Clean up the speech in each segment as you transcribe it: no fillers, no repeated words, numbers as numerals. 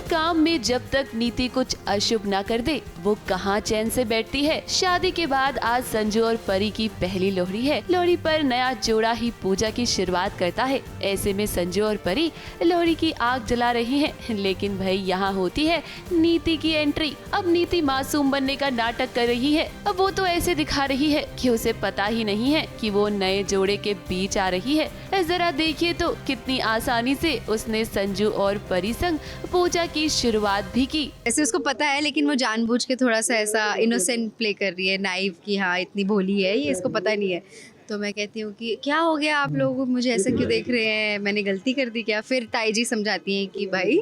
काम में जब तक नीति कुछ अशुभ ना कर दे वो कहाँ चैन से बैठती है। शादी के बाद आज संजू और परी की पहली लोहड़ी है। लोहड़ी पर नया जोड़ा ही पूजा की शुरुआत करता है। ऐसे में संजू और परी लोहड़ी की आग जला रही हैं, लेकिन भाई यहाँ होती है नीति की एंट्री। अब नीति मासूम बनने का नाटक कर रही है। अब वो तो ऐसे दिखा रही है कि उसे पता ही नहीं है कि वो नए जोड़े के बीच आ रही है। जरा देखिए तो कितनी आसानी से उसने संजू और परी संग पूजा की शुरुआत भी की। ऐसे उसको पता है, लेकिन वो जानबूझ के थोड़ा सा ऐसा इनोसेंट प्ले कर रही है, नाइव की। हाँ, इतनी भोली है ये, इसको पता नहीं है। तो मैं कहती हूँ कि क्या हो गया, आप लोग मुझे ऐसे क्यों देख रहे हैं, मैंने गलती कर दी क्या? फिर ताई जी समझाती हैं कि भाई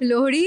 लोहड़ी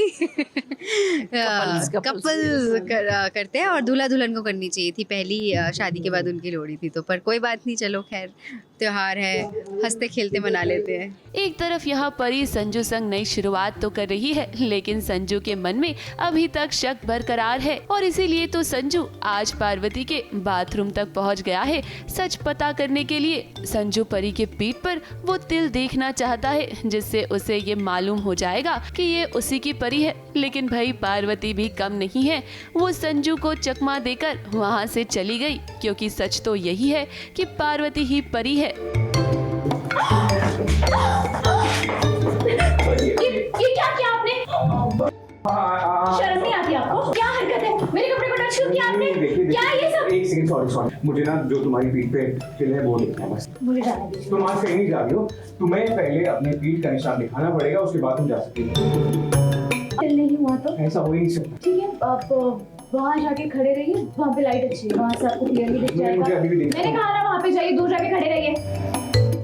कपल करते हैं और दूल्हा दुल्हन को करनी चाहिए थी। पहली शादी के बाद उनकी लोहड़ी थी, तो पर कोई बात नहीं, चलो खैर त्योहार है, हंसते खेलते मना लेते हैं। एक तरफ यहाँ परी संजू संग नई शुरुआत तो कर रही है, लेकिन संजू के मन में अभी तक शक बरकरार है और इसीलिए तो संजू आज पार्वती के बाथरूम तक पहुँच गया है सच पता करने के लिए। संजू परी के पीठ पर वो तिल देखना चाहता है, जिससे उसे ये मालूम हो जाएगा कि ये उसी की परी है। लेकिन भाई पार्वती भी कम नहीं है, वो संजू को चकमा देकर वहाँ से चली गई, क्योंकि सच तो यही है कि पार्वती ही परी है। ये क्या किया आपने? शर्म नहीं आती आपको? क्या हरकत है? मेरे कपड़े को टच क्यों किया आपने? क्या ये सब? एक सेकंड, सॉरी, मुझे ना जो तुम्हारी पीठ पे तिल है वो देखना है बस। मुझे जाना दीजिए। तुम आज कहीं नहीं जा रही हो, तुम्हें पहले अपने पीठ का निशान दिखाना पड़ेगा, उसके बाद तुम जा सकती हो। तिल नहीं हुआ तो? ऐसा हो ही नहीं सकता। ठीक है, आप वहाँ जाके खड़े रहिए, वहाँ पे लाइट अच्छी है, वहाँ से आपको क्लियरली दिख जाएगा। मुझे अभी भी देखना मैंने कहा ना वहाँ पे जाइए, दूर जाके खड़े रहिए।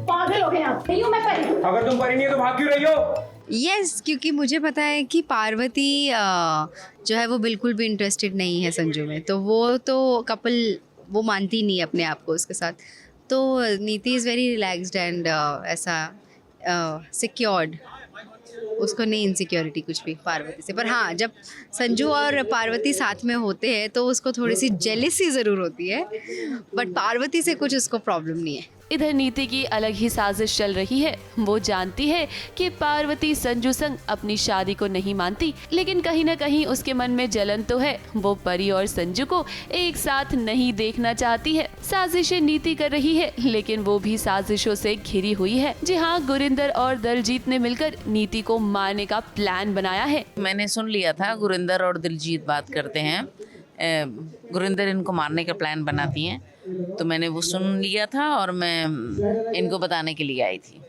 पागल हो गए आप। नहीं हूँ मैं परी। अगर तुम परी नहीं हो तो भाग क्यों रही हो? यस, क्योंकि मुझे पता है कि पार्वती जो है वो बिल्कुल भी इंटरेस्टेड नहीं है संजू में। तो वो तो कपल वो मानती नहीं है अपने आप को उसके साथ। तो नीति इज़ वेरी रिलैक्स्ड एंड ऐसा सिक्योर्ड। उसको नहीं इनसिक्योरिटी कुछ भी पार्वती से। पर हाँ, जब संजू और पार्वती साथ में होते हैं तो उसको थोड़ी सी जेलिसी ज़रूर होती है, बट पार्वती से कुछ उसको प्रॉब्लम नहीं है। इधर नीति की अलग ही साजिश चल रही है। वो जानती है कि पार्वती संजू संग अपनी शादी को नहीं मानती, लेकिन कहीं न कहीं उसके मन में जलन तो है। वो परी और संजू को एक साथ नहीं देखना चाहती है। साजिशें नीति कर रही है, लेकिन वो भी साजिशों से घिरी हुई है। जी हाँ, गुरिंदर और दलजीत ने मिलकर नीति को मारने का प्लान बनाया है। मैंने सुन लिया था, गुरिंदर और दिलजीत बात करते हैं। गुरिंदर इनको मारने का प्लान बनाती हैं, तो मैंने वो सुन लिया था और मैं इनको बताने के लिए आई थी।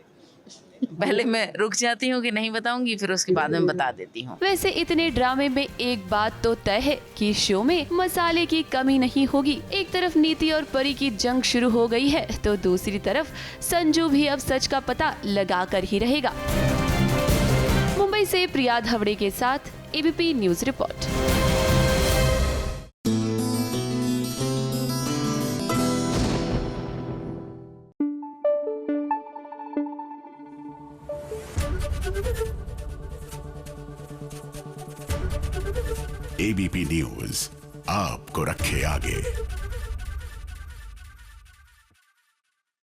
पहले मैं रुक जाती हूँ कि नहीं बताऊंगी, फिर उसके बाद में बता देती हूँ। वैसे इतने ड्रामे में एक बात तो तय है कि शो में मसाले की कमी नहीं होगी। एक तरफ नीति और परी की जंग शुरू हो गई है, तो दूसरी तरफ संजू भी अब सच का पता लगा कर ही रहेगा। मुंबई से प्रिया धवड़े के साथ ABP news report. ABP news आपको रखे आगे।